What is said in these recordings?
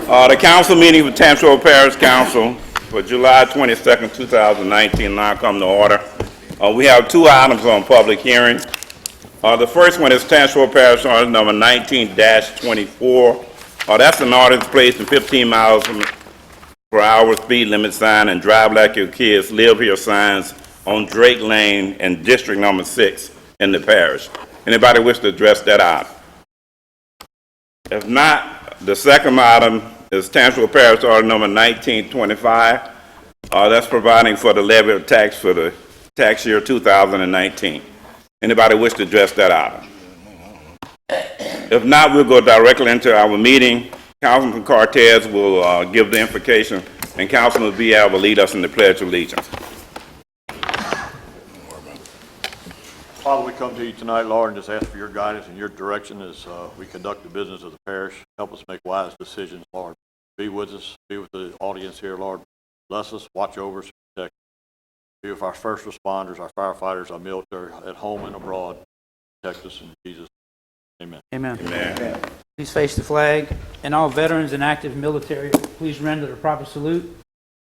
The council meeting for Tangipahoa Parish Council for July 22nd, 2019 now come to order. We have two items on public hearing. The first one is Tangipahoa Parish Ordinance number 19-24. That's an ordinance placing 15 miles per hour speed limit sign and drive like your kids live here signs on Drake Lane and District number 6 in the parish. Anybody wish to address that item? If not, the second item is Tangipahoa Parish Order number 1925. That's providing for the levy of tax for the tax year 2019. Anybody wish to address that item? If not, we'll go directly into our meeting. Councilman Cortez will give the invocation, and Councilman Vial will lead us in the Pledge of Allegiance. Father, we come to you tonight, Lord, and just ask for your guidance and your direction as we conduct the business of the parish. Help us make wise decisions, Lord. Be with us. Be with the audience here, Lord. Bless us. Watch over us. Protect us. Be with our first responders, our firefighters, our military, at home and abroad. Protect us in Jesus' name. Amen. Amen. Amen. Please face the flag, and all veterans and active military, please render the proper salute.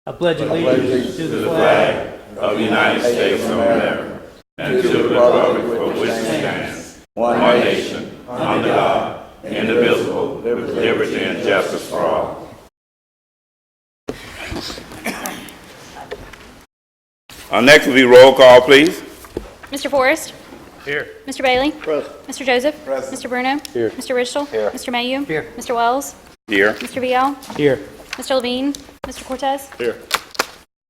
I pledge allegiance to the flag of the United States of America and to the republic for which it stands, one nation, under God, indivisible, with liberty and justice for all. Next will be roll call, please. Mr. Forrest? Here. Mr. Bailey? Present. Mr. Joseph? Present. Mr. Bruno? Here. Mr. Ridgel? Here. Mr. Mayu? Here. Mr. Wells? Here. Mr. Vial? here. Mr. Levine? Mr. Cortez? Here.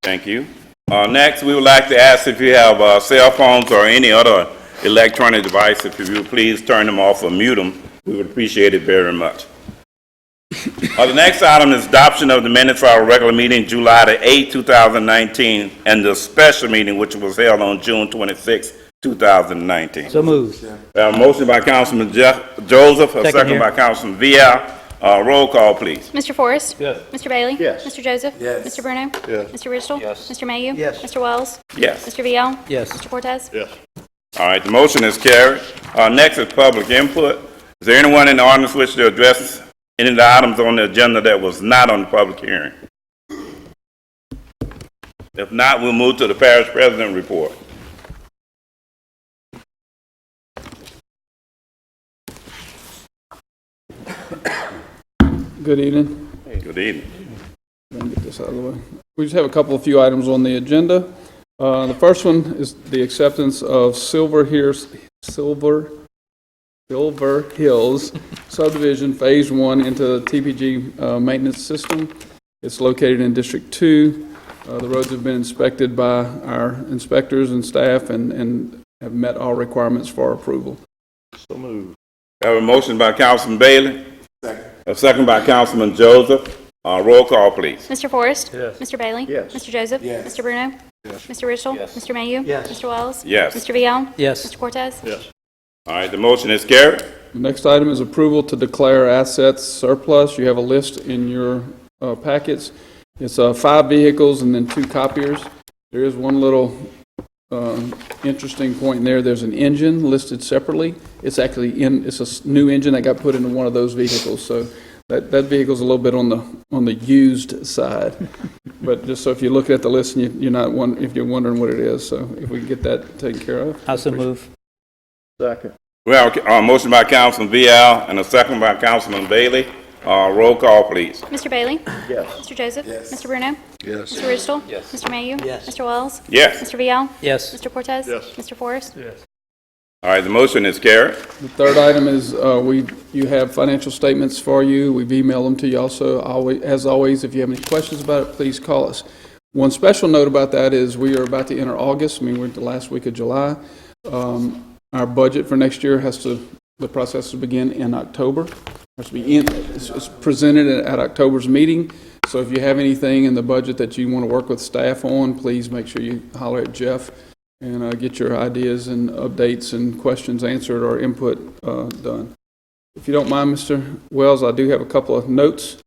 Thank you. Next, we would like to ask if you have cell phones or any other electronic device, if you would please turn them off or mute them. We would appreciate it very much. The next item is adoption of the minutes for our regular meeting, July the 8th, 2019, and the special meeting, which was held on June 26th, 2019. So moved. A motion by Councilman Joseph, a second by Councilman Vial. Roll call, please. Mr. Forrest? Yes. Mr. Bailey? Yes. Mr. Joseph? Yes. Mr. Bruno? Yes. Mr. Ridgel? Yes. Mr. Mayu? Yes. Mr. Wells? Yes. Mr. Vial? Yes. Mr. Cortez? Yes. All right, the motion is carried. Next is public input. Is there anyone in the audience wish to address any of the items on the agenda that was not on the public hearing? If not, we'll move to the parish president report. Good evening. Good evening. Let me get this out of the way. We just have a few items on the agenda. The first one is the acceptance of Silver Hills subdivision Phase 1 into the TPG maintenance system. It's located in District 2. The roads have been inspected by our inspectors and staff and have met all requirements for approval. So moved. I have a motion by Councilman Bailey. Second. A second by Councilman Joseph. Roll call, please. Mr. Forrest? Yes. Mr. Bailey? Yes. Mr. Joseph? Yes. Mr. Bruno? Yes. Mr. Ridgel? Yes. Mr. Mayu? Yes. Mr. Wells? Yes. Mr. Vial? Yes. Mr. Cortez? Yes. All right, the motion is carried. The next item is approval to declare assets surplus. You have a list in your packets. It's 5 vehicles and then 2 copiers. There is one little interesting point in there. There's an engine listed separately. It's actually it's a new engine that got put into one of those vehicles. So that vehicle's a little bit on the used side. But just so if you look at the list and you're wondering what it is, so if we can get that taken care of. I so move. Second. We have a motion by Councilman Vial and a second by Councilman Bailey. Roll call, please. Mr. Bailey? Yes. Mr. Joseph? Yes. Mr. Bruno? Yes. Mr. Ridgel? Yes. Mr. Mayu? Yes. Mr. Wells? Yes. Mr. Vial? Yes. Mr. Cortez? Yes. Mr. Forrest? Yes. All right, the motion is carried. The third item is you have financial statements for you. We've emailed them to you also. As always, if you have any questions about it, please call us. One special note about that is we are about to enter August. We're in the last week of July. Our budget for next year the process will begin in October. It's presented at October's meeting. So if you have anything in the budget that you want to work with staff on, please make sure you holler at Jeff and get your ideas and updates and questions answered or input done. If you don't mind, Mr. Wells, I do have a couple of notes.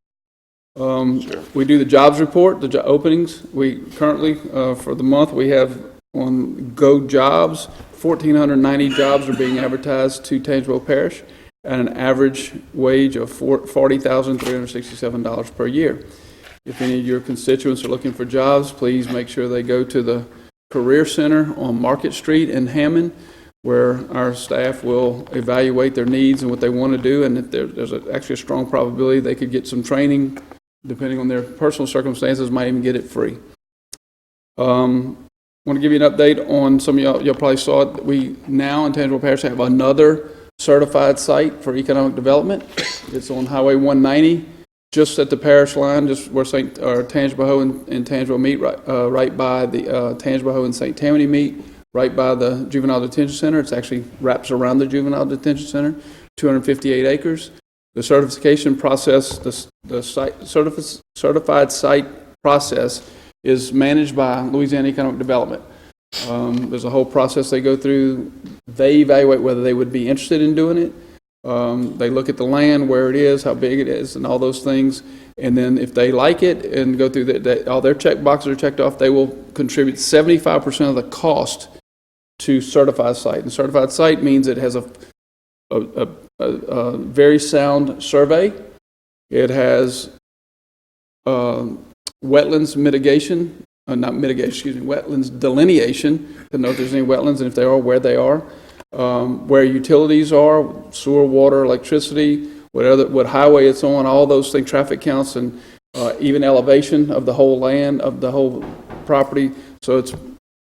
Sure. We do the jobs report, the openings. We currently, for the month, we have on Go Jobs, 1,490 jobs are being advertised to Tangipahoa Parish. at an average wage of $40,367 per year. If any of your constituents are looking for jobs, please make sure they go to the Career Center on Market Street in Hammond, where our staff will evaluate their needs and what they want to do, and if there's actually a strong probability they could get some training, depending on their personal circumstances, might even get it free. I want to give you an update on some of y'all probably saw it. We now in Tangipahoa Parish have another certified site for economic development. It's on Highway 190, just at the parish line, just where Tangipahoa and Tangibao meet, right by the Tangipahoa and St. Tammany meet, right by the Juvenile Detention Center. It's actually wraps around the Juvenile Detention Center, 258 acres. The certification process, the certified site process is managed by Louisiana Economic Development. There's a whole process they go through. They evaluate whether they would be interested in doing it. They look at the land, where it is, how big it is, and all those things. And then if they like it and go through all their check boxes are checked off, they will contribute 75% of the cost to certified site. And certified site means it has a very sound survey. It has wetlands mitigation, wetlands delineation to know if there's any wetlands, and if they are, where they are, where utilities are, sewer, water, electricity, what highway it's on, all those things, traffic counts, and even elevation of the whole land, of the whole property. So it's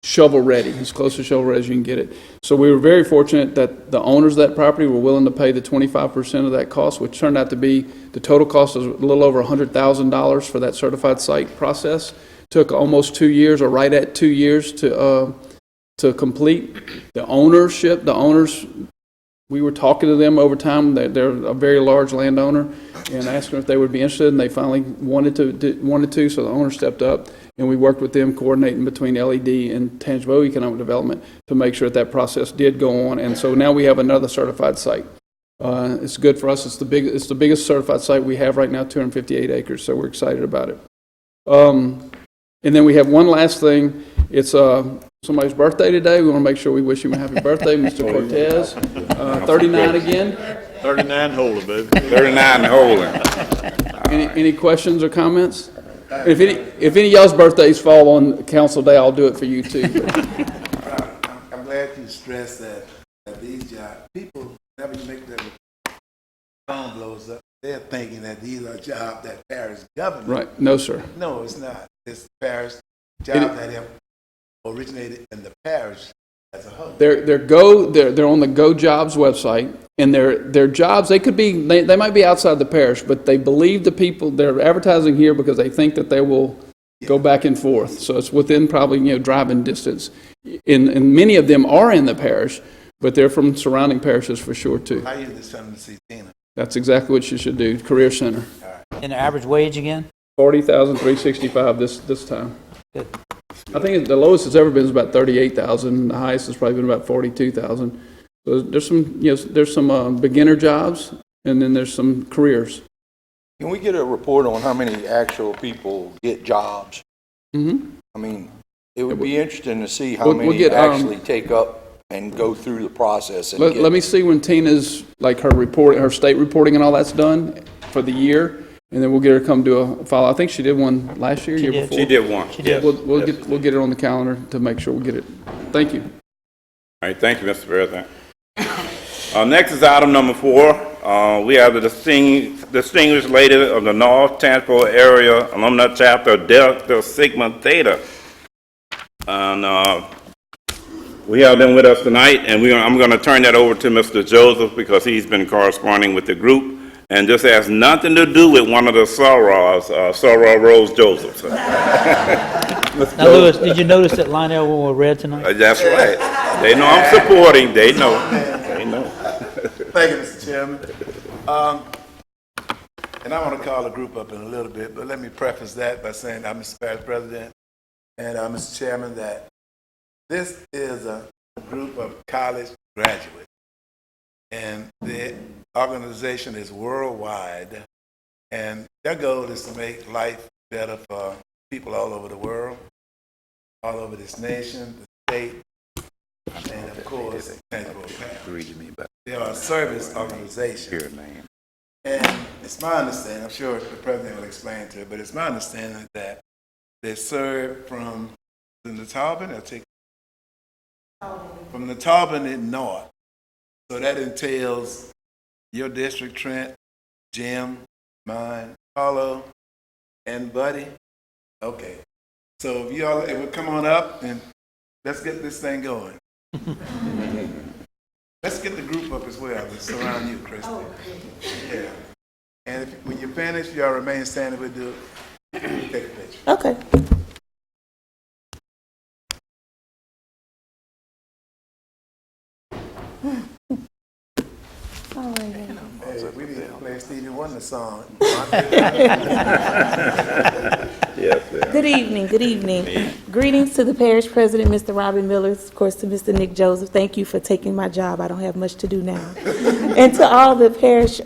shovel ready, as close to shovel ready as you can get it. So we were very fortunate that the owners of that property were willing to pay the 25% of that cost, which turned out to be, the total cost was a little over $100,000 for that certified site process. Took almost 2 years, or right at 2 years to complete. The owners, we were talking to them over time. They're a very large landowner, and asked them if they would be interested, and they finally wanted to, so the owner stepped up, and we worked with them, coordinating between LED and Tangipahoa Economic Development to make sure that process did go on, and so now we have another certified site. It's good for us. It's the biggest certified site we have right now, 258 acres, so we're excited about it. And then we have one last thing. It's somebody's birthday today. We want to make sure we wish him a happy birthday, Mr. Cortez. 39 again. 39 holding, baby. 39 holding. Any questions or comments? If any of y'all's birthdays fall on council day, I'll do it for you too. I'm glad you stressed that these jobs, people, whenever you make their phone blows up, they're thinking that these are jobs that parish government. Right. No, sir. No, it's not. It's parish jobs that have originated in the parish as a whole. They're on the Go Jobs website, and their jobs, they might be outside the parish, but they believe the people, they're advertising here because they think that they will go back and forth. So it's within probably, driving distance. And many of them are in the parish, but they're from surrounding parishes for sure too. I usually send them to see Tina. That's exactly what you should do. Career Center. And the average wage again? $40,365 this time. Good. I think the lowest it's ever been is about $38,000. The highest has probably been about $42,000. So there's some beginner jobs, and then there's some careers. Can we get a report on how many actual people get jobs? Mm-hmm. I mean, it would be interesting to see how We'll many get, actually take up and go through the process. And Let me see when Tina's, her state reporting and all that's done for the year, and then we'll get her to come do a follow. I think she did one last year, She year did. before. She did one. She did. We'll get it on the calendar to make sure we get it. Thank you. All right, thank you, Mr. President. Next is item number 4. We have the distinguished lady of the North Tangipahoa Area Alumni Chapter, Delta Sigma Theta. And we have them with us tonight, and I'm going to turn that over to Mr. Joseph because he's been corresponding with the group, and this has nothing to do with one of the Sorrows, Sorrow Rose Joseph. Now, Louis, did you notice that Lionel wore red tonight? That's right. They know I'm supporting. They know. They know. Thank you, Mr. Chairman. And I want to call the group up in a little bit, but let me preface that by saying I'm Mr. Parish President and Mr. Chairman that this is a group of college graduates, and the organization is worldwide, and their goal is to make life better for people all over the world, all over this nation, the state, and of course course, Tangipahoa Parish. They are a service organization. And it's my understanding, I'm sure the president will explain to it, but it's my understanding that they serve from the Natauban, from the Natauban in north. So that entails your district, Trent, Jim, mine, Paulo, and Buddy. Okay. So if we come on up and let's get this thing going. Let's get the group up as well to surround you, Christy. Yeah. And when you're finished, y'all remain standing. We'll do take a picture. Okay. Hey, we need to play Stevie Wonder song. Good evening, good evening. Greetings to the parish president, Mr. Robin Miller, of course to Mr. Nick Joseph. Thank you for taking my job. I don't have much to do now. And to all the parish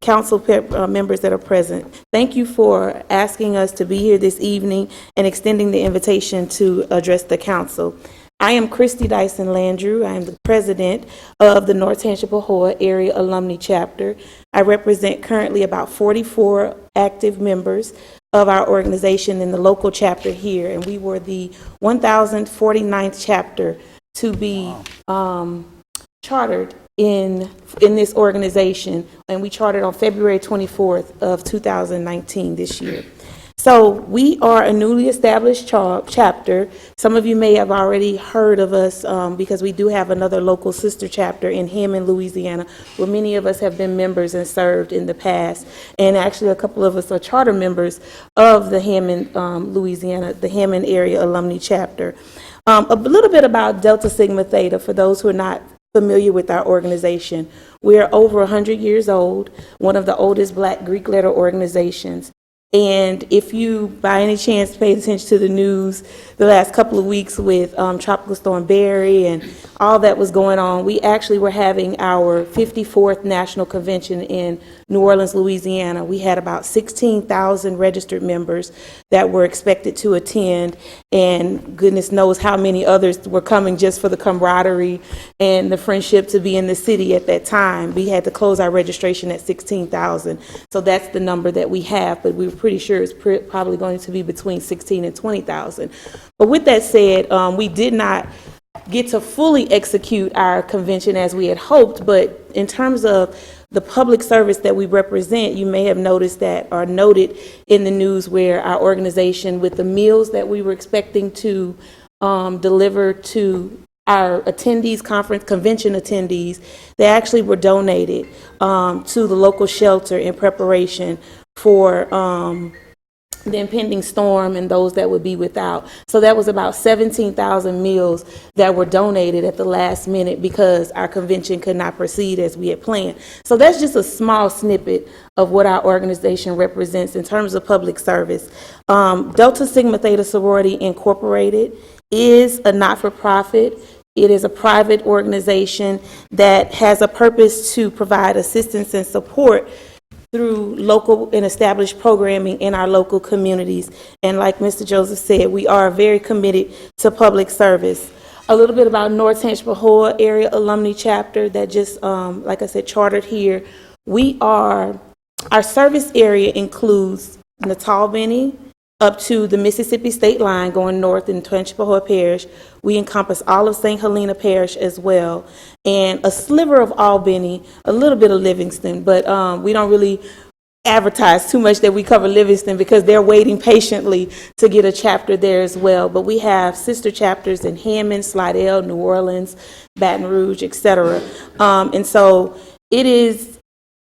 council members that are present, thank you for asking us to be here this evening and extending the invitation to address the council. I am Christy Dyson Landrew. I am the president of the North Tangipahoa Area Alumni Chapter. I represent currently about 44 active members of our organization in the local chapter here, and we were the 1049th chapter to be chartered in this organization, and we chartered on February 24th of 2019 this year. So we are a newly established chapter. Some of you may have already heard of us because we do have another local sister chapter in Hammond, Louisiana, where many of us have been members and served in the past. And actually a couple of us are charter members of the Hammond, Louisiana, the Hammond Area Alumni Chapter. A little bit about Delta Sigma Theta for those who are not familiar with our organization. We are over 100 years old, one of the oldest Black Greek letter organizations. And if you, by any chance, paid attention to the news the last couple of weeks with Tropical Storm Barry and all that was going on, we actually were having our 54th National Convention in New Orleans, Louisiana. We had about 16,000 registered members that were expected to attend, and goodness knows how many others were coming just for the camaraderie and the friendship to be in the city at that time. We had to close our registration at 16,000, so that's the number that we have, but we were pretty sure it's probably going to be between 16 and 20,000. But with that said, we did not get to fully execute our convention as we had hoped, but in terms of the public service that we represent, you may have noticed that or noted in the news where our organization, with the meals that we were expecting to deliver to our attendees, convention attendees, they actually were donated to the local shelter in preparation for the impending storm and those that would be without. So that was about 17,000 meals that were donated at the last minute because our convention could not proceed as we had planned. So that's just a small snippet of what our organization represents in terms of public service. Delta Sigma Theta Sorority Incorporated is a not-for-profit. It is a private organization that has a purpose to provide assistance and support through local and established programming in our local communities. And like Mr. Joseph said, we are very committed to public service. A little bit about North Tangipahoa Area Alumni Chapter that just, like I said, chartered here. Our service area includes Natauban up to the Mississippi state line going north in Tangipahoa Parish. We encompass all of St. Helena Parish as well, and a sliver of Albany, a little bit of Livingston, but we don't really advertise too much that we cover Livingston because they're waiting patiently to get a chapter there as well. But we have sister chapters in Hammond, Slidell, New Orleans, Baton Rouge, etc. And so it is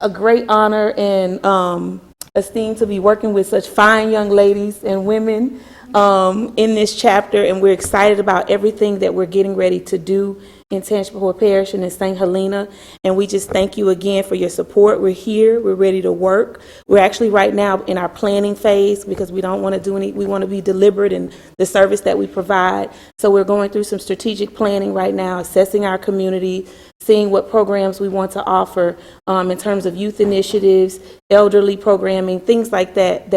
a great honor and esteemed to be working with such fine young ladies and women in this chapter, and we're excited about everything that we're getting ready to do in Tangipahoa Parish and in St. Helena, and we just thank you again for your support. We're here, we're ready to work. We're actually right now in our planning phase because we don't want to do we want to be deliberate in the service that we provide. So we're going through some strategic planning right now, assessing our community, seeing what programs we want to offer in terms of youth initiatives, elderly programming, things like that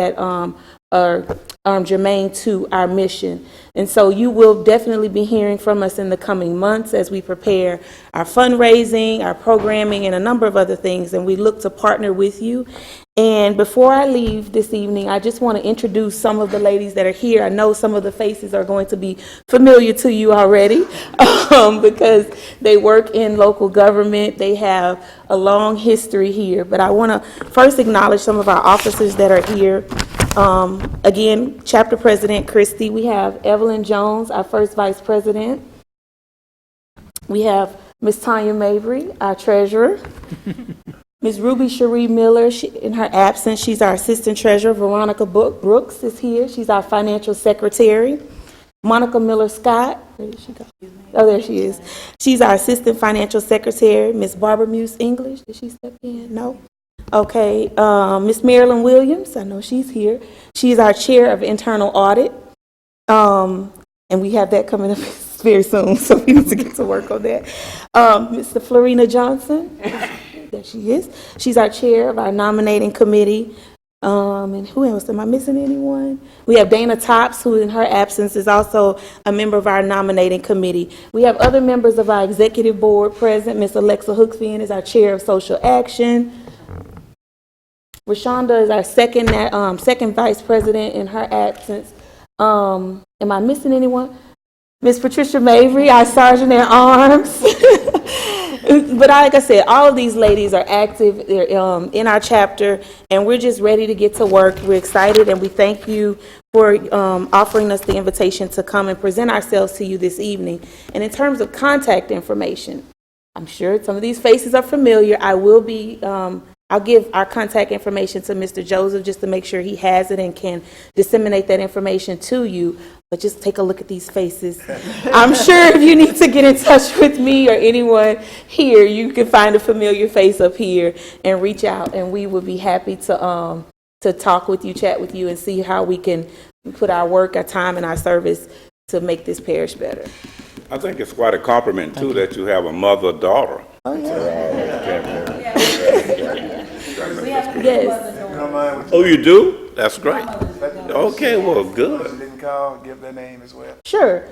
germane to our mission. And so you will definitely be hearing from us in the coming months as we prepare our fundraising, our programming, and a number of other things, and we look to partner with you. And before I leave this evening, I just want to introduce some of the ladies that are here. I know some of the faces are going to be familiar to you already because they work in local government. They have a long history here. But I want to first acknowledge some of our officers that are here. Again, Chapter President Christie. We have Evelyn Jones, our first Vice President. We have Ms. Tanya Mabry, our Treasurer. Ms. Ruby Cherie Miller, in her absence, she's our Assistant Treasurer. Veronica Brooks is here. She's our Financial Secretary. Monica Miller Scott, where did she go? Oh, there she is. She's our Assistant Financial Secretary. Ms. Barbara Muse English, did she step in? No? Okay. Ms. Marilyn Williams, I know she's here. She's our Chair of Internal Audit. And we have that coming up very soon, so we need to get to work on that. Mr. Florina Johnson. There she is. She's our chair of our nominating committee. And who else? Am I missing anyone? We have Dana Tops, who in her absence is also a member of our nominating committee. We have other members of our executive board present. Ms. Alexa Hooksfield is our chair of social action. Rashonda is our second vice president in her absence. Am I missing anyone? Ms. Patricia Mabry, our sergeant at arms. But like I said, all of these ladies are active in our chapter, and we're just ready to get to work. We're excited, and we thank you for offering us the invitation to come and present ourselves to you this evening. And in terms of contact information, I'm sure some of these faces are familiar. I'll give our contact information to Mr. Joseph just to make sure he has it and can disseminate that information to you. But just take a look at these faces. I'm sure if you need to get in touch with me or anyone here, you can find a familiar face up here and reach out, and we would be happy to talk with you, chat with you, and see how we can put our work, our time, and our service to make this parish better. I think it's quite a compliment, too, that you have a mother-daughter. Oh, yeah. Yes. You don't mind what Oh, you do? That's great. Okay, well, good. you didn't call, give their name as well. Sure.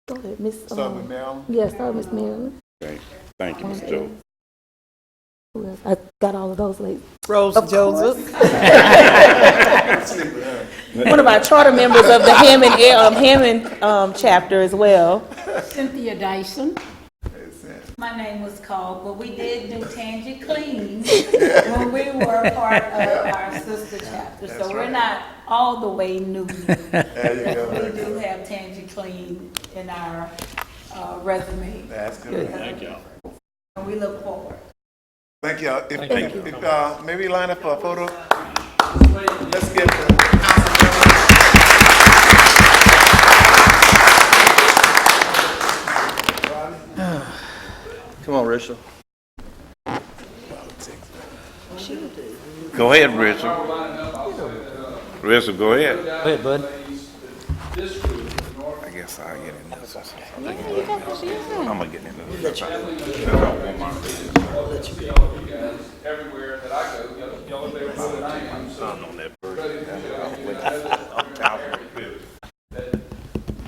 Go ahead, Miss. Start with Marilyn. Yes, start with Miss Marilyn. Okay. Thank you, Mr. Joe. Who else? I got all of those ladies. Rose Joseph. One of our charter members of the Hammond chapter as well. Cynthia Dyson. My name was called, but we did do Tangy Clean when we were part of our sister chapter. So we're not all the way new. There you go. We do have Tangy Clean in our resume. That's good. Thank y'all. And we look forward. Thank y'all. If maybe line up for a photo. Let's get the Come on, Rachel. Go ahead, Richard. Richard, go ahead. Go ahead, bud. I guess I'll get in this. Yeah, you got this. Yeah. I'm going to get into this. Everywhere that I go, y'all are there more than I am. I'm on that bird.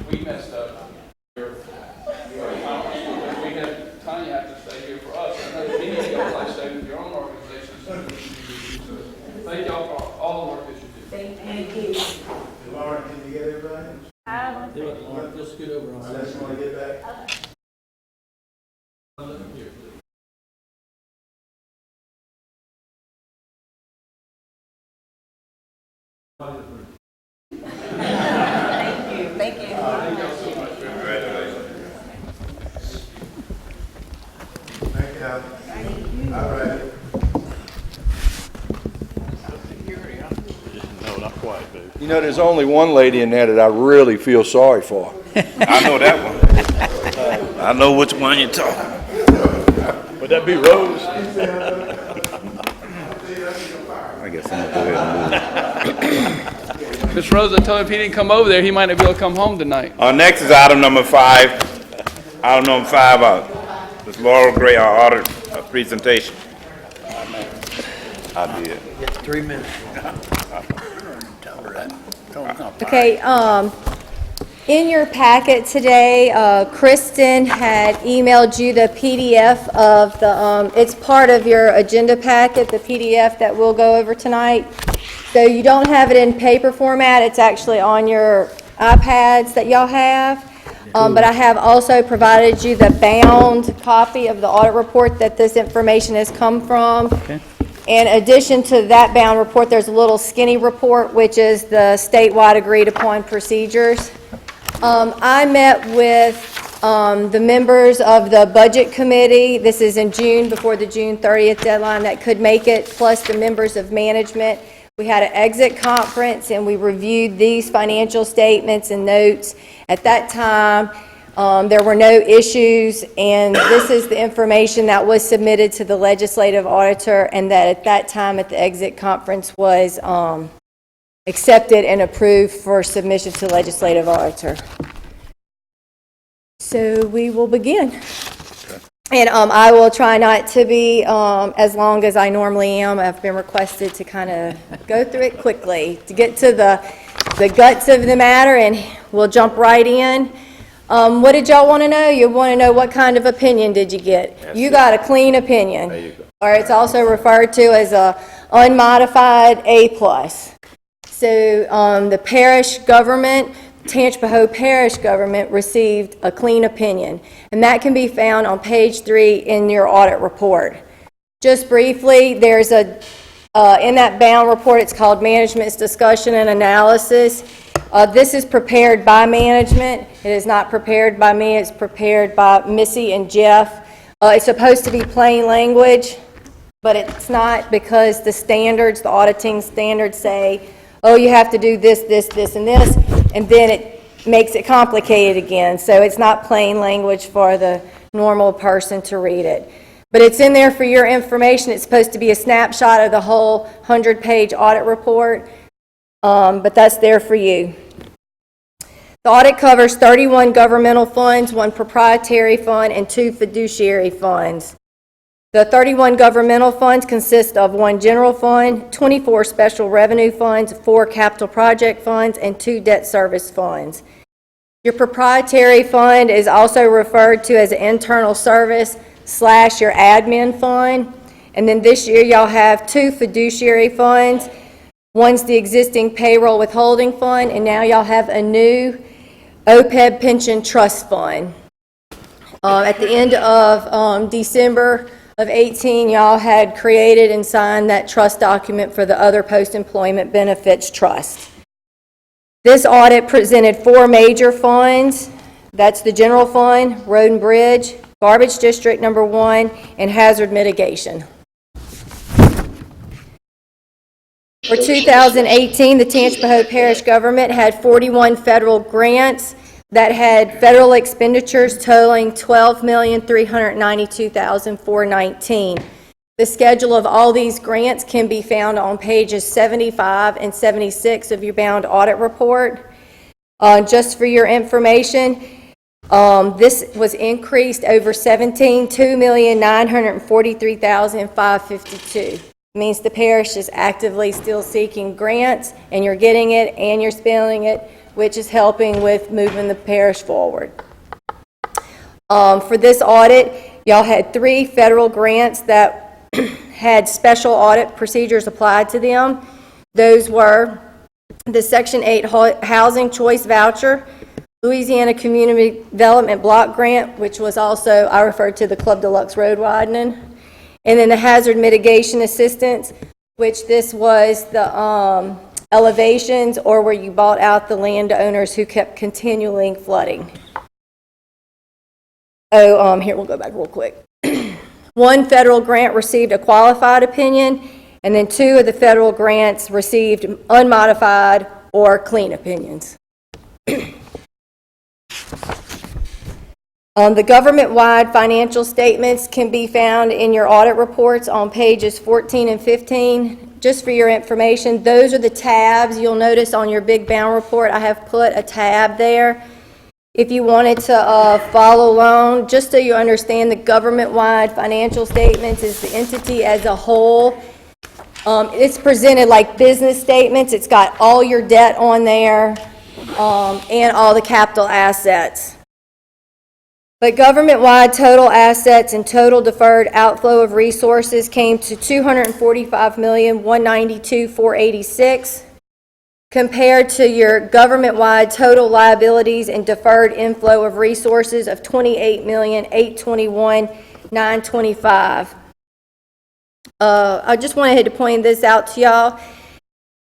We messed up. We had Tanya have to stay here for us. I know many of y'all like stay with your own organizations. Thank y'all for all the work that you do. Thank you. Lauren, can you get everybody? Let's scoot over on Unless you want to get back. Thank you. Thank you. All right. No, not quite, dude. You know, there's only one lady in there that I really feel sorry for. I know that one. I know which one you're talking. Would that be Rose? I guess I'm going to go ahead and move. Miss Rosa told him if he didn't come over there, he might not be able to come home tonight. Next is item number 5. Item number 5, Ms. Laurel Gray, our audit presentation. I did. Get 3 minutes. Okay, in your packet today, Kristen had emailed you the PDF of the, it's part of your agenda packet, the PDF that we'll go over tonight. So you don't have it in paper format, it's actually on your iPads that y'all have. But I have also provided you the bound copy of the audit report that this information has come from. Okay. In addition to that bound report, there's a little skinny report, which is the statewide agreed upon procedures. I met with the members of the Budget Committee. This is in June, before the June 30th deadline that could make it, plus the members of management. We had an exit conference, and we reviewed these financial statements and notes. At that time, there were no issues, and this is the information that was submitted to the legislative auditor, and that at that time at the exit conference was accepted and approved for submission to legislative auditor. So we will begin. And I will try not to be as long as I normally am. I've been requested to kind of go through it quickly to get to the guts of the matter, and we'll jump right in. What did y'all want to know? You want to know what kind of opinion did you get? You got a clean opinion. There you go. Or it's also referred to as a unmodified A+. So the parish government, Tangipahoa Parish government, received a clean opinion, and that can be found on page 3 in your audit report. Just briefly, there's a in that bound report, it's called Management's Discussion and Analysis. This is prepared by management. It is not prepared by me. It's prepared by Missy and Jeff. It's supposed to be plain language, but it's not, because the standards, the auditing standards say, oh, you have to do this, this, this, and this, and then it makes it complicated again. So it's not plain language for the normal person to read it. But it's in there for your information. It's supposed to be a snapshot of the whole 100-page audit report, but that's there for you. The audit covers 31 governmental funds, 1 proprietary fund, and 2 fiduciary funds. The 31 governmental funds consist of 1 general fund, 24 special revenue funds, 4 capital project funds, and 2 debt service funds. Your proprietary fund is also referred to as an internal service / your admin fund. And then this year y'all have 2 fiduciary funds. One's the existing payroll withholding fund, and now y'all have a new OPEB pension trust fund. At the end of December of 18, y'all had created and signed that trust document for the other post-employment benefits trust. This audit presented 4 major funds. That's the general fund, road and bridge, garbage district number 1, and hazard mitigation. For 2018, the Tangipahoa Parish government had 41 federal grants that had federal expenditures totaling $12,392,419. The schedule of all these grants can be found on pages 75 and 76 of your bound audit report. Just for your information, this was increased over 17, $2,943,552. Means the parish is actively still seeking grants, and you're getting it and you're spending it, which is helping with moving the parish forward. For this audit, y'all had 3 federal grants that had special audit procedures applied to them. Those were the Section 8 Housing Choice Voucher, Louisiana Community Development Block Grant, which was also, I referred to the Club Deluxe Road Widening, and then the Hazard Mitigation Assistance, which this was the elevations, or where you bought out the landowners who kept continuing flooding. Oh, here, we'll go back real quick. 1 federal grant received a qualified opinion, and then 2 of the federal grants received unmodified or clean opinions. The government-wide financial statements can be found in your audit reports on pages 14 and 15. Just for your information, those are the tabs. You'll notice on your big bound report, I have put a tab there. If you wanted to follow along, just so you understand, the government-wide financial statements is the entity as a whole. It's presented like business statements. It's got all your debt on there, and all the capital assets. But government-wide total assets and total deferred outflow of resources came to $245,192,486, compared to your government-wide total liabilities and deferred inflow of resources of $28,821,925. I just wanted to point this out to y'all.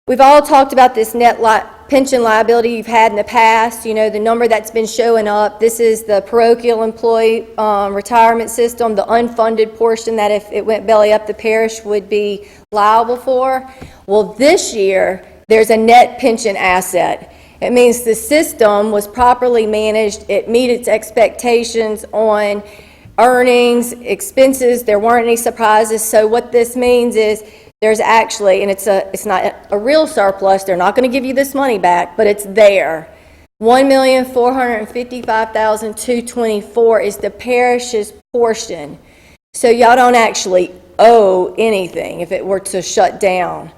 We've all talked about this net pension liability you've had in the past, you know, the number that's been showing up. This is the parochial employee retirement system, the unfunded portion that if it went belly up, the parish would be liable for. Well, this year, there's a net pension asset. It means the system was properly managed. It met its expectations on earnings, expenses. There weren't any surprises. So what this means is there's actually, and it's not a real surplus, they're not going to give you this money back, but it's there. $1,455,224 is the parish's portion. So y'all don't actually owe anything if it were to shut down.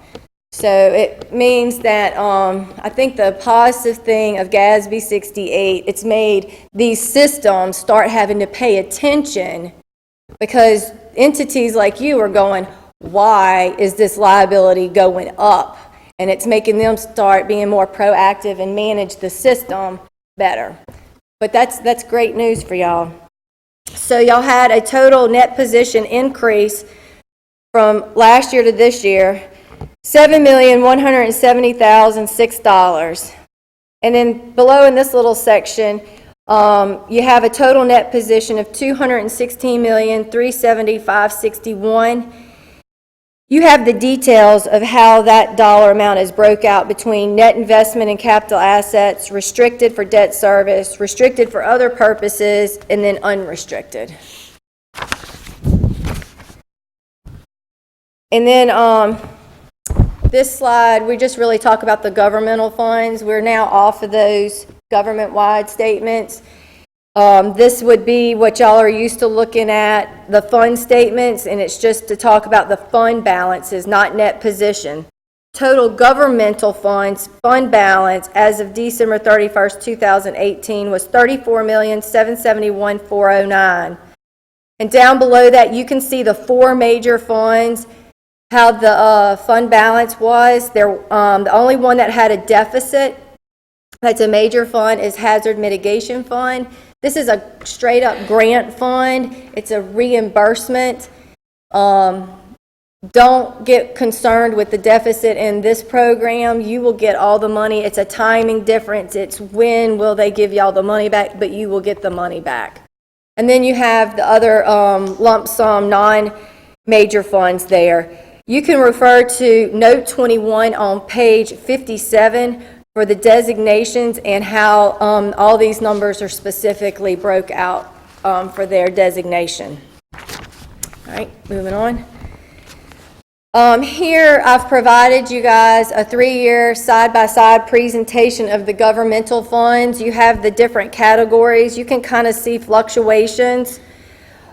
So it means that I think the positive thing of GASB 68, it's made these systems start having to pay attention, because entities like you are going, why is this liability going up? And it's making them start being more proactive and manage the system better. But that's great news for y'all. So y'all had a total net position increase from last year to this year, $7,170,006. And then below in this little section, you have a total net position of $216,375,61. You have the details of how that dollar amount is broke out between net investment and capital assets, restricted for debt service, restricted for other purposes, and then unrestricted. And then this slide, we just really talk about the governmental funds. We're now off of those government-wide statements. This would be what y'all are used to looking at, the fund statements, and it's just to talk about the fund balances, not net position. Total governmental funds, fund balance as of December 31st, 2018 was $34,771,409. And down below that, you can see the four major funds, how the fund balance was. The only one that had a deficit, that's a major fund, is Hazard Mitigation Fund. This is a straight up grant fund. It's a reimbursement. Don't get concerned with the deficit in this program. You will get all the money. It's a timing difference. It's when will they give y'all the money back, but you will get the money back. And then you have the other lump sum non-major funds there. You can refer to note 21 on page 57 for the designations and how all these numbers are specifically broke out for their designation. All right, moving on. Here I've provided you guys a 3-year side-by-side presentation of the governmental funds. You have the different categories. You can kind of see fluctuations,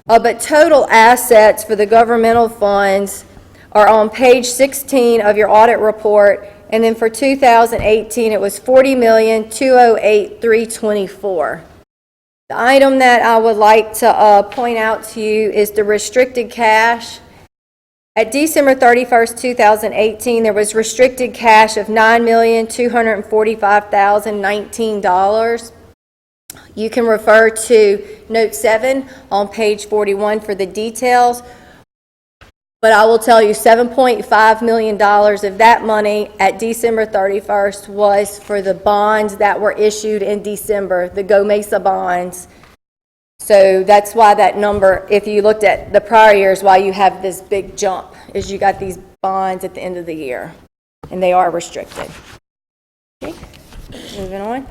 but total assets for the governmental funds are on page 16 of your audit report. And then for 2018, it was $40,208,324. The item that I would like to point out to you is the restricted cash. At December 31st, 2018, there was restricted cash of $9,245,019. You can refer to note 7 on page 41 for the details. But I will tell you, $7.5 million of that money at December 31st was for the bonds that were issued in December, the Go Mesa bonds. So that's why that number, if you looked at the prior years, why you have this big jump, is you got these bonds at the end of the year, and they are restricted. Okay, moving on.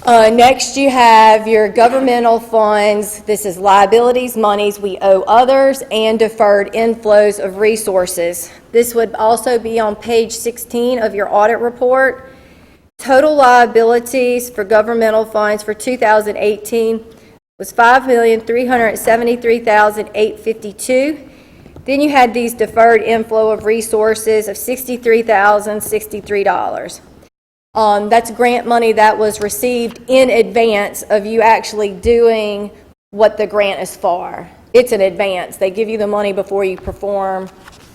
Next, you have your governmental funds. This is liabilities, monies we owe others, and deferred inflows of resources. This would also be on page 16 of your audit report. Total liabilities for governmental funds for 2018 was $5,373,852. Then you had these deferred inflow of resources of $63,063. That's grant money that was received in advance of you actually doing what the grant is for. It's an advance. They give you the money before you perform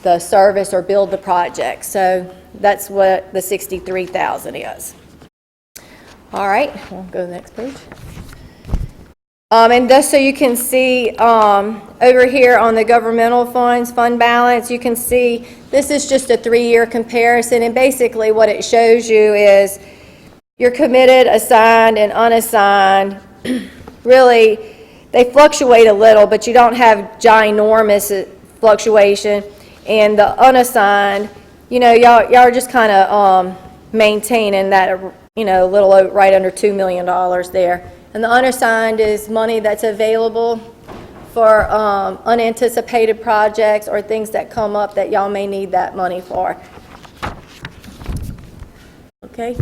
the service or build the project. So that's what the 63,000 is. All right, we'll go to the next page. And thus, so you can see over here on the governmental funds, fund balance, you can see this is just a 3-year comparison, and basically what it shows you is your committed, assigned, and unassigned. Really, they fluctuate a little, but you don't have ginormous fluctuation. And the unassigned, y'all are just kind of maintaining that, little right under $2 million there. And the unassigned is money that's available for unanticipated projects or things that come up that y'all may need that money for. Okay.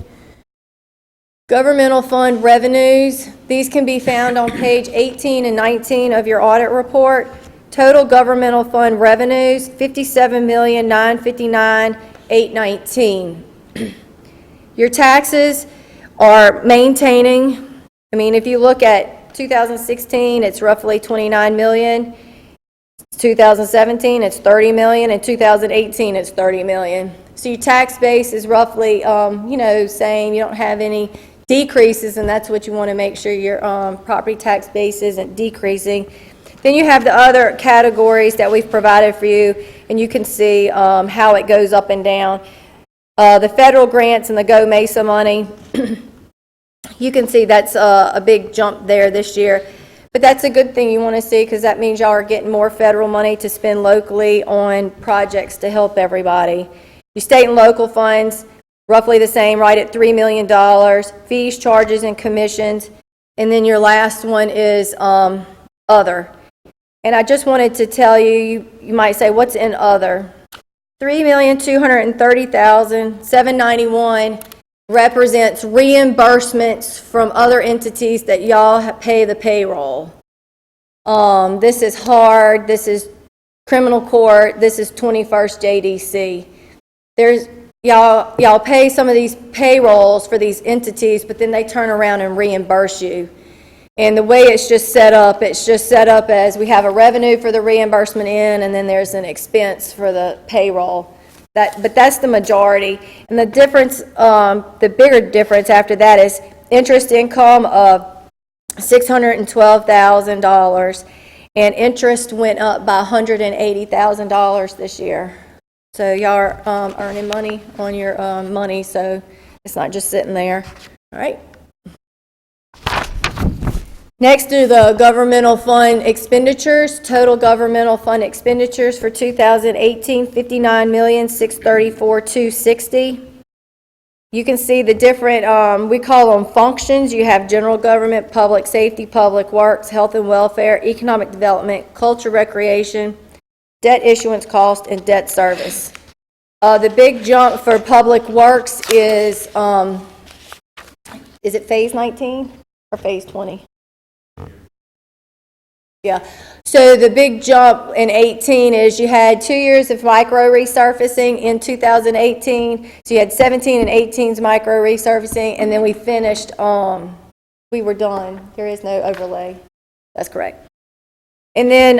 Governmental fund revenues. These can be found on page 18 and 19 of your audit report. Total governmental fund revenues, $57,959,819. Your taxes are maintaining. I mean, if you look at 2016, it's roughly 29 million. 2017, it's 30 million. And 2018, it's 30 million. So your tax base is roughly, saying you don't have any decreases, and that's what you want to make sure your property tax base isn't decreasing. Then you have the other categories that we've provided for you, and you can see how it goes up and down. The federal grants and the Go Mesa money, you can see that's a big jump there this year. But that's a good thing you want to see, because that means y'all are getting more federal money to spend locally on projects to help everybody. Your state and local funds, roughly the same, right at $3 million. Fees, charges, and commissions. And then your last one is other. And I just wanted to tell you, you might say, what's in other? $3,230,791 represents reimbursements from other entities that y'all pay the payroll. This is HARD, this is criminal court, this is 21st JDC. Y'all pay some of these payrolls for these entities, but then they turn around and reimburse you. And the way it's just set up as we have a revenue for the reimbursement in, and then there's an expense for the payroll. But that's the majority. And the difference, the bigger difference after that is interest income of $612,000, and interest went up by $180,000 this year. So y'all are earning money on your money, so it's not just sitting there. All right. Next are the governmental fund expenditures. Total governmental fund expenditures for 2018, $59,634,260. You can see the different, we call them functions. You have general government, public safety, public works, health and welfare, economic development, culture, recreation, debt issuance cost, and debt service. The big jump for public works is it phase 19 or phase 20? Yeah, so the big jump in 18 is you had 2 years of micro resurfacing in 2018. So you had 17 and 18's micro resurfacing, and then we finished, we were done. There is no overlay. That's correct. And then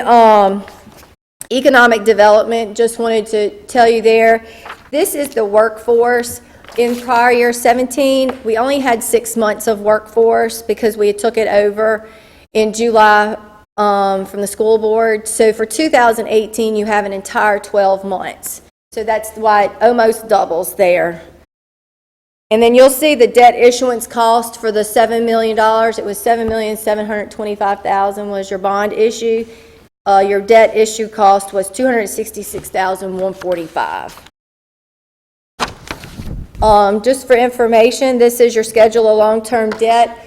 economic development, just wanted to tell you there, this is the workforce. In prior year 17, we only had 6 months of workforce because we took it over in July from the school board. So for 2018, you have an entire 12 months. So that's why it almost doubles there. And then you'll see the debt issuance cost for the $7 million. It was $7,725,000 was your bond issue. Your debt issue cost was $266,145. Just for information, this is your schedule of long-term debt.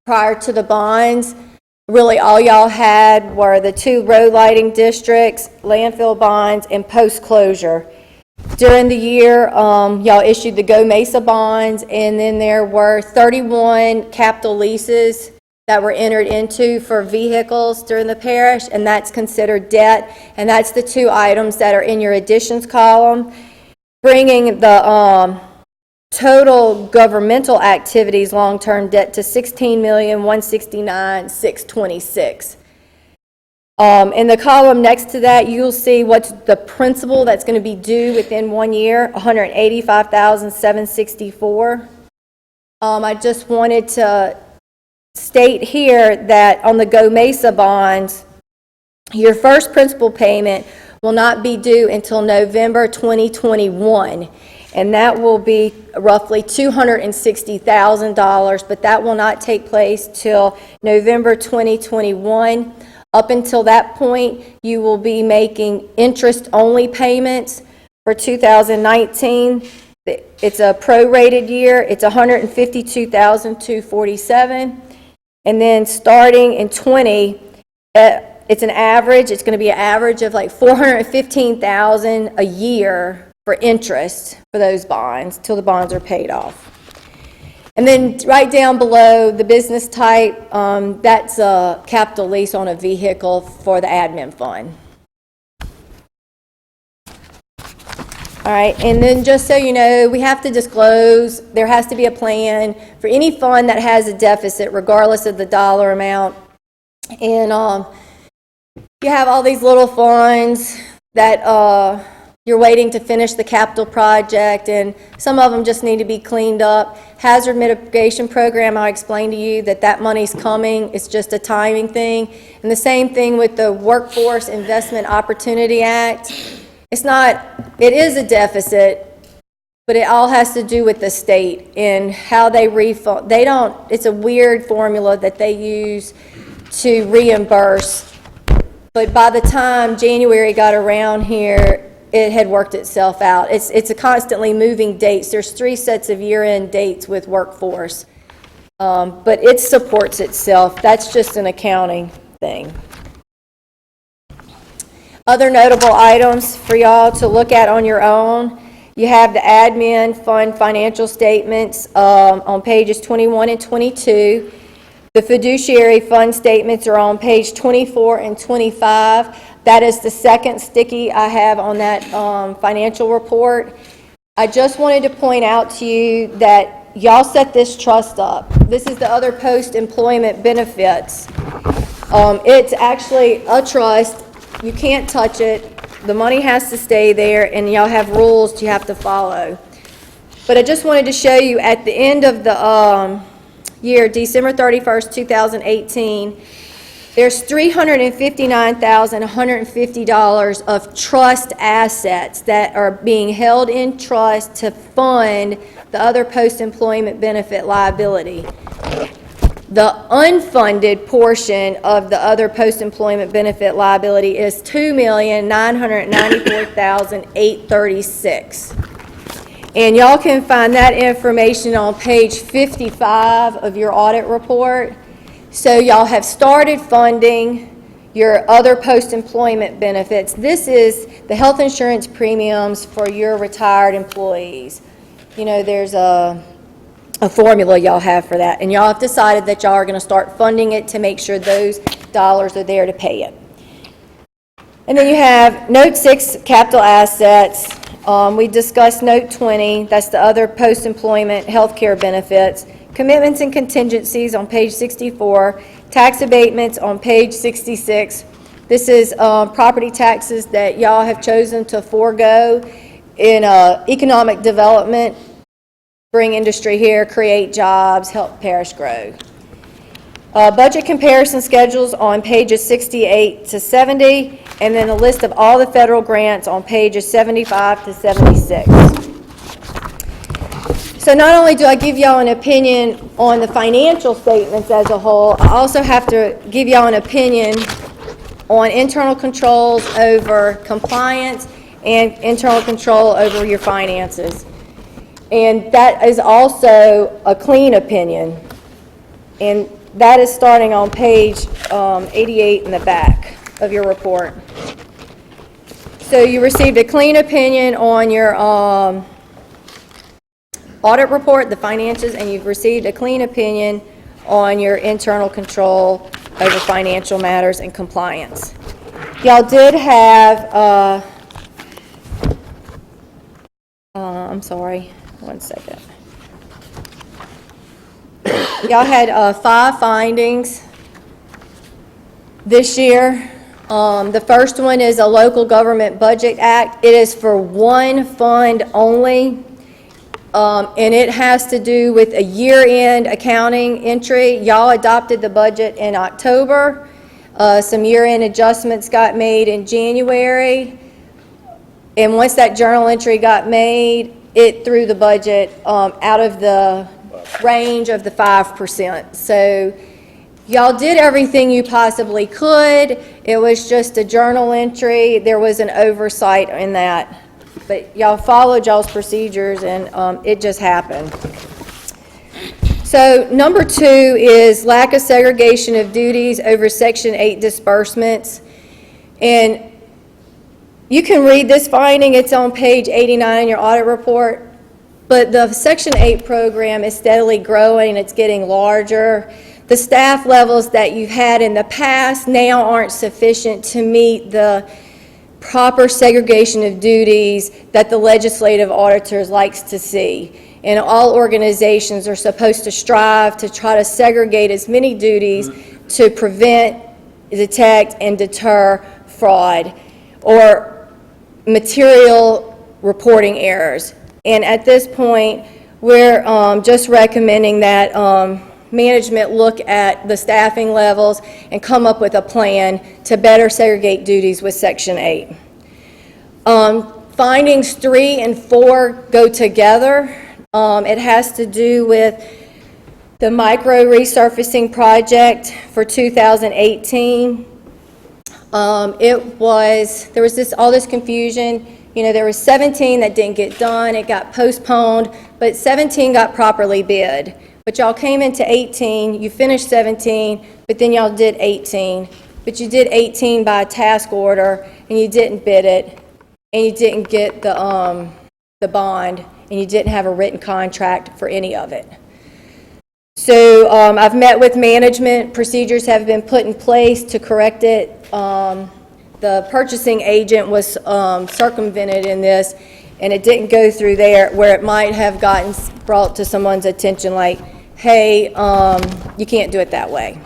Prior to the bonds, really all y'all had were the 2 road lighting districts, landfill bonds, and post-closure. During the year, y'all issued the Go Mesa bonds, and then there were 31 capital leases that were entered into for vehicles during the parish, and that's considered debt. And that's the two items that are in your additions column, bringing the total governmental activities long-term debt to $16,169,626. In the column next to that, you'll see what's the principal that's going to be due within 1 year, $185,764. I just wanted to state here that on the Go Mesa bonds, your first principal payment will not be due until November 2021, and that will be roughly $260,000, but that will not take place till November 2021. Up until that point, you will be making interest-only payments for 2019. It's a prorated year. It's $152,247. And then starting in 20, it's an average. It's going to be an average of like $415,000 a year for interest for those bonds till the bonds are paid off. And then right down below, the business type, that's a capital lease on a vehicle for the admin fund. All right, and then just so you know, we have to disclose, there has to be a plan for any fund that has a deficit, regardless of the dollar amount. And you have all these little funds that you're waiting to finish the capital project, and some of them just need to be cleaned up. Hazard mitigation program, I explained to you that money's coming. It's just a timing thing. And the same thing with the Workforce Investment Opportunity Act. It is a deficit, but it all has to do with the state and how they refund. It's a weird formula that they use to reimburse. But by the time January got around here, it had worked itself out. It's a constantly moving dates. There's 3 sets of year-end dates with workforce, but it supports itself. That's just an accounting thing. Other notable items for y'all to look at on your own. You have the admin fund financial statements on pages 21 and 22. The fiduciary fund statements are on page 24 and 25. That is the second sticky I have on that financial report. I just wanted to point out to you that y'all set this trust up. This is the other post-employment benefits. It's actually a trust. You can't touch it. The money has to stay there, and y'all have rules you have to follow. But I just wanted to show you at the end of the year, December 31st, 2018, there's $359,150 of trust assets that are being held in trust to fund the other post-employment benefit liability. The unfunded portion of the other post-employment benefit liability is $2,994,836. And y'all can find that information on page 55 of your audit report. So y'all have started funding your other post-employment benefits. This is the health insurance premiums for your retired employees. You know, there's a formula y'all have for that, and y'all have decided that y'all are going to start funding it to make sure those dollars are there to pay it. And then you have Note 6, capital assets. We discussed Note 20, that's the other post-employment health care benefits. Commitments and contingencies on page 64. Tax abatements on page 66. This is property taxes that y'all have chosen to forego in economic development, bring industry here, create jobs, help parish grow. Budget comparison schedules on pages 68 to 70, and then a list of all the federal grants on pages 75 to 76. So not only do I give y'all an opinion on the financial statements as a whole, I also have to give y'all an opinion on internal controls over compliance and internal control over your finances. And that is also a clean opinion. And that is starting on page 88 in the back of your report. So you received a clean opinion on your audit report, the finances, and you've received a clean opinion on your internal control over financial matters and compliance. Y'all did have, I'm sorry, one second. Y'all had 5 findings this year. The first one is a local government budget act. It is for one fund only, and it has to do with a year-end accounting entry. Y'all adopted the budget in October. Some year-end adjustments got made in January, and once that journal entry got made, it threw the budget out of the range of the 5%. So y'all did everything you possibly could. It was just a journal entry. There was an oversight in that. But y'all followed y'all's procedures, and it just happened. So number 2 is lack of segregation of duties over Section 8 disbursements. And you can read this finding. It's on page 89 in your audit report. But the Section 8 program is steadily growing. It's getting larger. The staff levels that you've had in the past now aren't sufficient to meet the proper segregation of duties that the legislative auditors likes to see. And all organizations are supposed to strive to try to segregate as many duties to prevent, detect, and deter fraud or material reporting errors. And at this point, we're just recommending that management look at the staffing levels and come up with a plan to better segregate duties with Section 8. Findings 3 and 4 go together. It has to do with the micro resurfacing project for 2018. There was all this confusion. You know, there was 17 that didn't get done. It got postponed, but 17 got properly bid. But y'all came into 18, you finished 17, but then y'all did 18. But you did 18 by task order, and you didn't bid it, and you didn't get the bond, and you didn't have a written contract for any of it. So I've met with management. Procedures have been put in place to correct it. The purchasing agent was circumvented in this, and it didn't go through there where it might have gotten brought to someone's attention like, hey, you can't do it that way.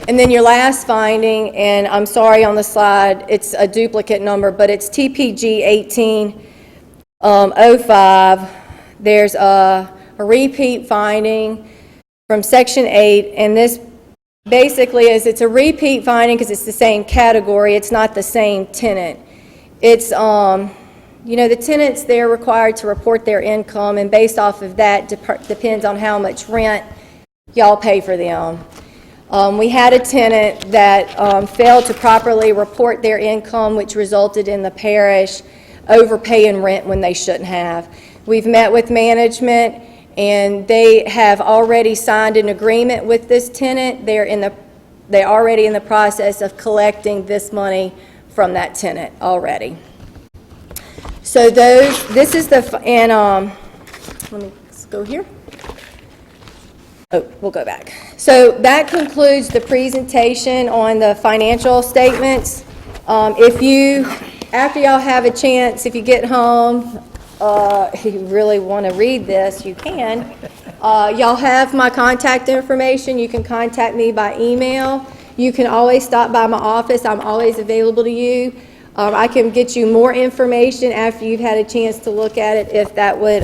And then your last finding, and I'm sorry on the slide, it's a duplicate number, but it's TPG 1805. There's a repeat finding from Section 8, and this basically is it's a repeat finding because it's the same category. It's not the same tenant. It's, the tenants, they're required to report their income, and based off of that depends on how much rent y'all pay for them. We had a tenant that failed to properly report their income, which resulted in the parish overpaying rent when they shouldn't have. We've met with management, and they have already signed an agreement with this tenant. They're already in the process of collecting this money from that tenant already. So this is the, and let me go here. Oh, we'll go back. So that concludes the presentation on the financial statements. After y'all have a chance, if you get home, if you really want to read this, you can. Y'all have my contact information. You can contact me by email. You can always stop by my office. I'm always available to you. I can get you more information after you've had a chance to look at it if that would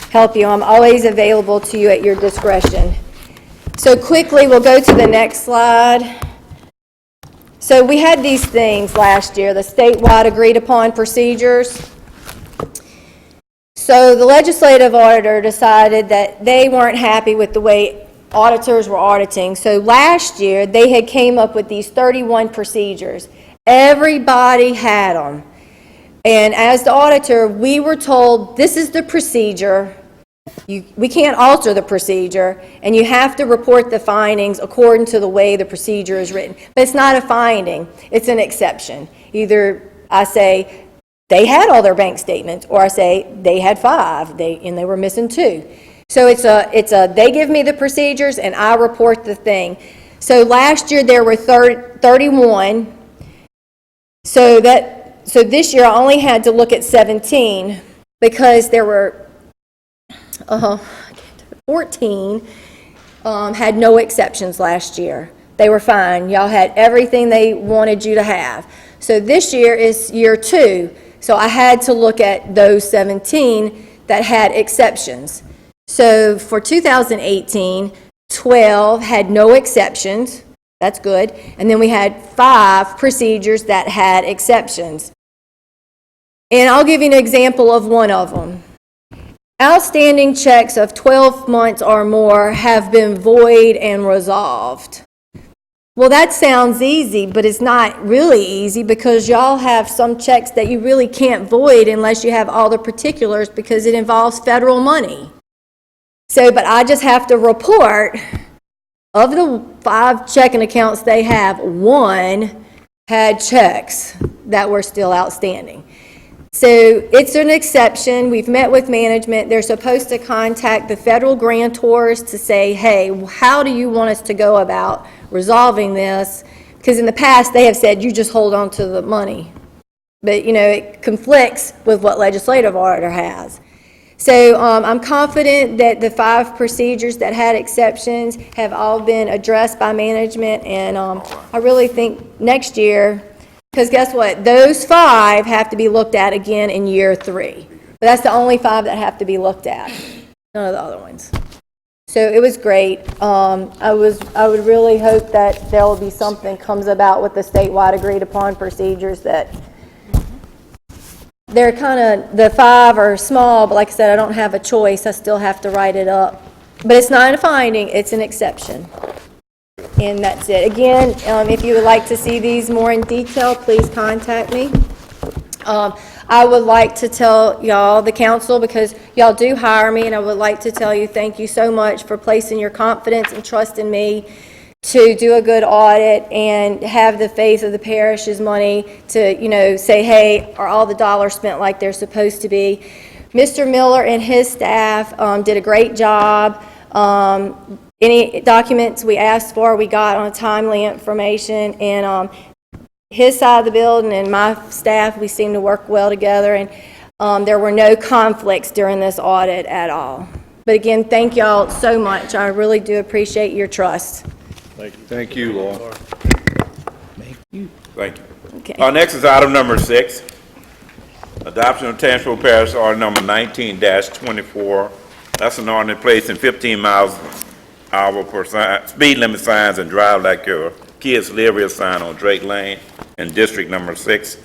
help you. I'm always available to you at your discretion. So quickly, we'll go to the next slide. So we had these things last year, the statewide agreed upon procedures. So the legislative auditor decided that they weren't happy with the way auditors were auditing. So last year, they had came up with these 31 procedures. Everybody had them. And as the auditor, we were told, this is the procedure. We can't alter the procedure, and you have to report the findings according to the way the procedure is written. But it's not a finding. It's an exception. Either I say, they had all their bank statements, or I say, they had 5, and they were missing 2. So they give me the procedures and I report the thing. So last year there were 31. So this year I only had to look at 17 because there were 14 had no exceptions last year. They were fine. Y'all had everything they wanted you to have. So this year is year 2. So I had to look at those 17 that had exceptions. So for 2018, 12 had no exceptions. That's good. And then we had 5 procedures that had exceptions. And I'll give you an example of one of them. Outstanding checks of 12 months or more have been void and resolved. Well, that sounds easy, but it's not really easy because y'all have some checks that you really can't void unless you have all the particulars because it involves federal money. So, but I just have to report, of the 5 checking accounts they have, 1 had checks that were still outstanding. So it's an exception. We've met with management. They're supposed to contact the federal grantors to say, hey, how do you want us to go about resolving this? Because in the past, they have said, you just hold on to the money. But, it conflicts with what legislative order has. So I'm confident that the 5 procedures that had exceptions have all been addressed by management. And I really think next year, because guess what? Those 5 have to be looked at again in year 3. But that's the only 5 that have to be looked at. None of the other ones. So it was great. I would really hope that there will be something comes about with the statewide agreed upon procedures that they're kind of, the 5 are small, but like I said, I don't have a choice. I still have to write it up. But it's not a finding, it's an exception. And that's it. Again, if you would like to see these more in detail, please contact me. I would like to tell y'all, the council, because y'all do hire me, and I would like to tell you thank you so much for placing your confidence and trust in me to do a good audit and have the faith of the parish's money to, say, hey, are all the dollars spent like they're supposed to be? Mr. Miller and his staff did a great job. Any documents we asked for, we got on timely information, and his side of the building and my staff, we seem to work well together, and there were no conflicts during this audit at all. But again, thank y'all so much. I really do appreciate your trust. Thank you, Laura. Thank you. Okay. Next is item number 6. Adoption of Tangipahoa Parish Order number 19-24. That's an ordinance placing 15 miles hour per speed limit signs and drive like your kids live here sign on Drake Lane in District number 6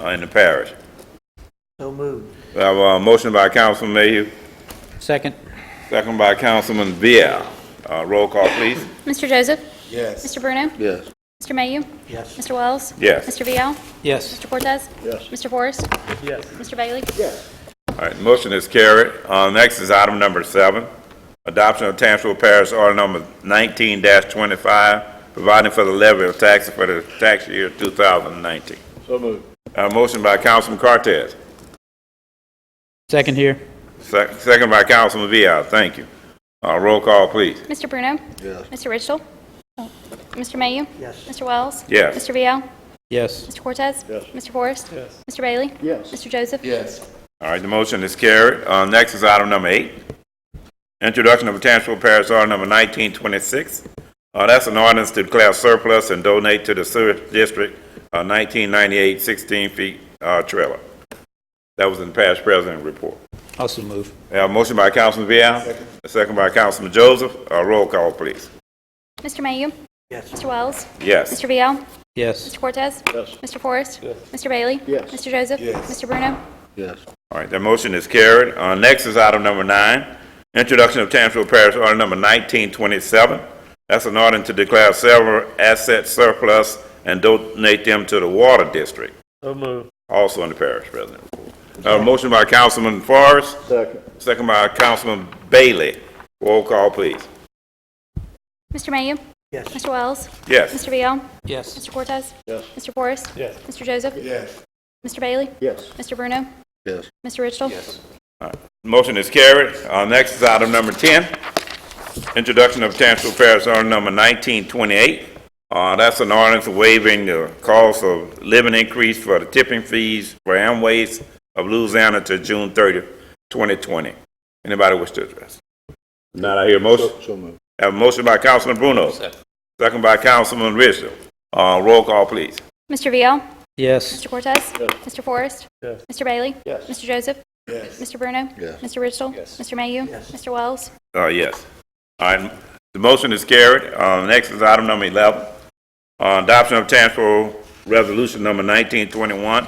in the parish. So moved. We have a motion by Councilman Mayhew, Second. second by Councilman Villa. Roll call, please. Mr. Joseph? Yes. Mr. Bruno? Yes. Mr. Mayhew? Yes. Mr. Wells? Yes. Mr. Vial? Yes. Mr. Cortez? Yes. Mr. Forrest? Yes. Mr. Bailey? All right, motion is carried. Next is item number 7. Adoption of Tangipahoa Parish Order number 19-25, providing for the levy of taxes for the tax year 2019. So moved. Motion by Councilman Cortez. Second here. Second by Councilman Villa. Thank you. Roll call, please. Mr. Bruno? Yes. Mr. Ridgel? Mr. Mayhew? Yes. Mr. Wells? Yes. Mr. Vial? Yes. Mr. Cortez? Yes. Mr. Forrest? Yes. Mr. Bailey? Yes. Mr. Joseph? Yes. All right, the motion is carried. Next is item number 8. Introduction of Tangipahoa Parish Order number 1926. That's an ordinance to declare surplus and donate to the sewer district 1998 16-feet trailer. That was in the past president report. Also move. We have a motion by Councilman Villa, second by Councilman Joseph. Roll call, please. Mr. Mayhew? Yes. Mr. Wells? Yes. Mr. Vial? Yes. Mr. Cortez? Yes. Mr. Forrest? Yes. Mr. Bailey? Yes. Mr. Joseph? Yes. Mr. Bruno? Yes. All right, the motion is carried. Next is item number 9. Introduction of Tangipahoa Parish Order number 1927. That's an order to declare several assets surplus and donate them to the water district. So moved. Also in the parish president report. Motion by Councilman Forrest, Second. second by Councilman Bailey. Roll call, please. Mr. Mayhew? Yes. Mr. Wells? Yes. Mr. Vial? Yes. Mr. Cortez? Yes. Mr. Forrest? Yes. Mr. Joseph? Yes. Mr. Bailey? Yes. Mr. Bruno? Yes. Mr. Ridgel? Yes. Motion is carried. Next is item number 10, introduction of Tangipahoa Parish Order number 1928. That's an ordinance waiving the cost of living increase for the tipping fees for Amways of Louisiana to June 30th, 2020. Anybody wish to address? Not, I hear a motion. So moved. Have a motion by Councilman Bruno. Second by Councilman Richard. Roll call, please. Mr. Vial? Yes. Mr. Cortez? Mr. Forrest? Mr. Bailey? Mr. Joseph? Mr. Bruno? Mr. Ridgel? Mr. Mayhew? Mr. Wells? Yes. All right, the motion is carried. Next is item number 11. Adoption of Tangipahoa Resolution number 1921,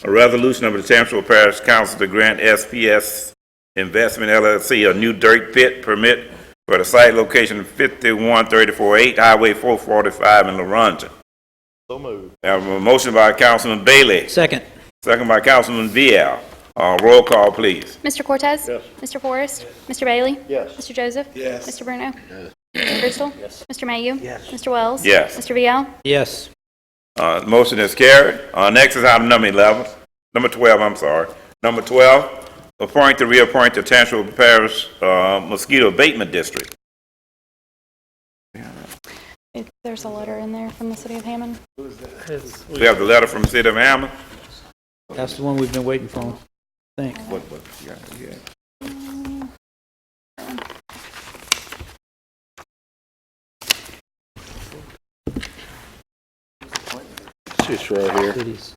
a resolution of the Tangipahoa Parish Council to grant SPS Investment LLC a new dirt pit permit for the site location 51348 Highway 445 in LaRonja. So moved. Have a motion by Councilman Bailey, Second. second by Councilman Vial. Roll call, please. Mr. Cortez? Yes. Mr. Forrest? Mr. Bailey? Yes. Mr. Joseph? Yes. Mr. Bruno? Mr. Ridgel? Mr. Mayhew? Mr. Wells? Yes. Mr. Vial? Yes. Motion is carried. Next is item number 12, I'm sorry. Number 12, appoint to reappoint the Tangipahoa Parish Mosquito Abatement District. There's a letter in there from the city of Hammond. We have the letter from the city of Hammond. That's the one we've been waiting for, I think. It's right here. Cities.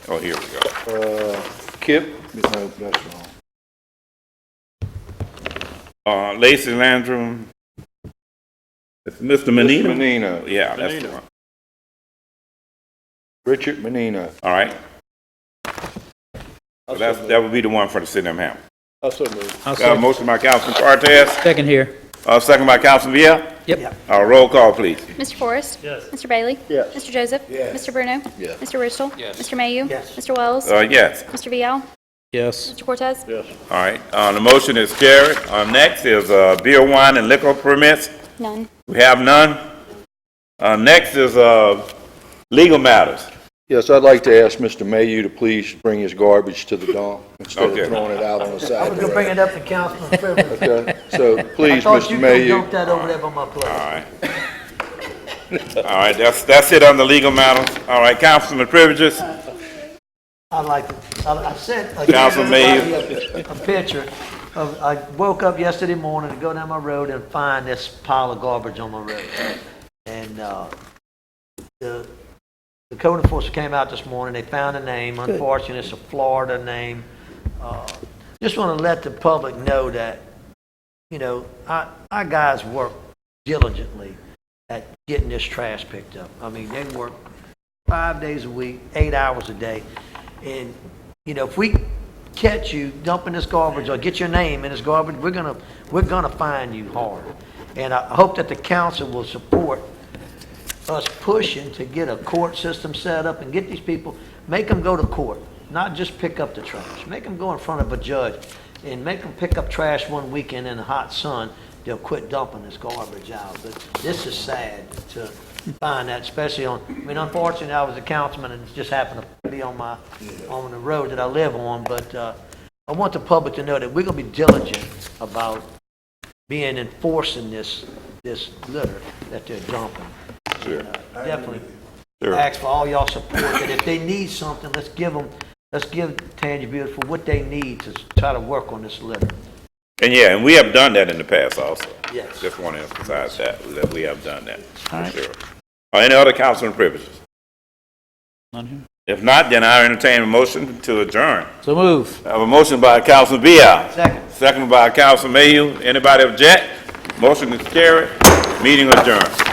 Oh, here we go. Kip? No, that's wrong. Lacey Landrum. It's Mr. Menino. Menino. Yeah, that's the Menino. one. Richard Menino. All right. So that would be the one for the city of Hammond. So moved. I'll Got a second. motion by Councilman Cortez, Second here. second by Councilman Villa. Yep. Roll call, please. Mr. Forrest? Yes. Mr. Bailey? Yes. Mr. Joseph? Yes. Mr. Bruno? Yes. Mr. Ridgel? Mr. Mayhew? Mr. Wells? Yes. Mr. Vial? Yes. Mr. Cortez? Yes. All right. The motion is carried. Next is beer, wine, and liquor permits. None. We have none. Next is legal matters. Yes, I'd like to ask Mr. Mayhew to please bring his garbage to the dump instead Okay. of throwing it out on the side. I was gonna bring it up to Councilman Privilege. Okay, so I please, thought Mr. you could Mayhew. dump that over there by my place. All right. All right. That's it on the legal matters. All right. Councilman privileges. I like it. I sent Councilman a picture of, I woke up yesterday morning to go down my road and find this pile of garbage on my road. And, the code enforcement came out this morning, they found a name, unfortunately, it's a Florida name. Just want to let the public know that, you know, our guys work diligently at getting this trash picked up. I mean, they work 5 days a week, 8 hours a day. And, you know, if we catch you dumping this garbage or get your name in this garbage, we're gonna find you hard. And I hope that the council will support us pushing to get a court system set up and get these people, make them go to court, not just pick up the trash. Make them go in front of a judge and make them pick up trash one weekend in the hot sun. They'll quit dumping this garbage out. But this is sad to find that, especially on, I mean, unfortunately, I was a councilman and it just happened to be on the road that I live on. But I want the public to know that we're going to be diligent about enforcing this litter that they're dumping. Sure. Definitely Sure. ask for all y'all support, that if they need something, let's give Tangipahoa for what they need to try to work on this litter. And we have done that in the past also. Yes. Just want to emphasize that we have done that. All right. For sure. Any other councilman privileges? None here. If not, then I entertain a motion to adjourn. So move. I have a motion by Councilman Villa. Second. Second by Councilman Mayhew. Anybody object? Motion is carried. Meeting adjourned.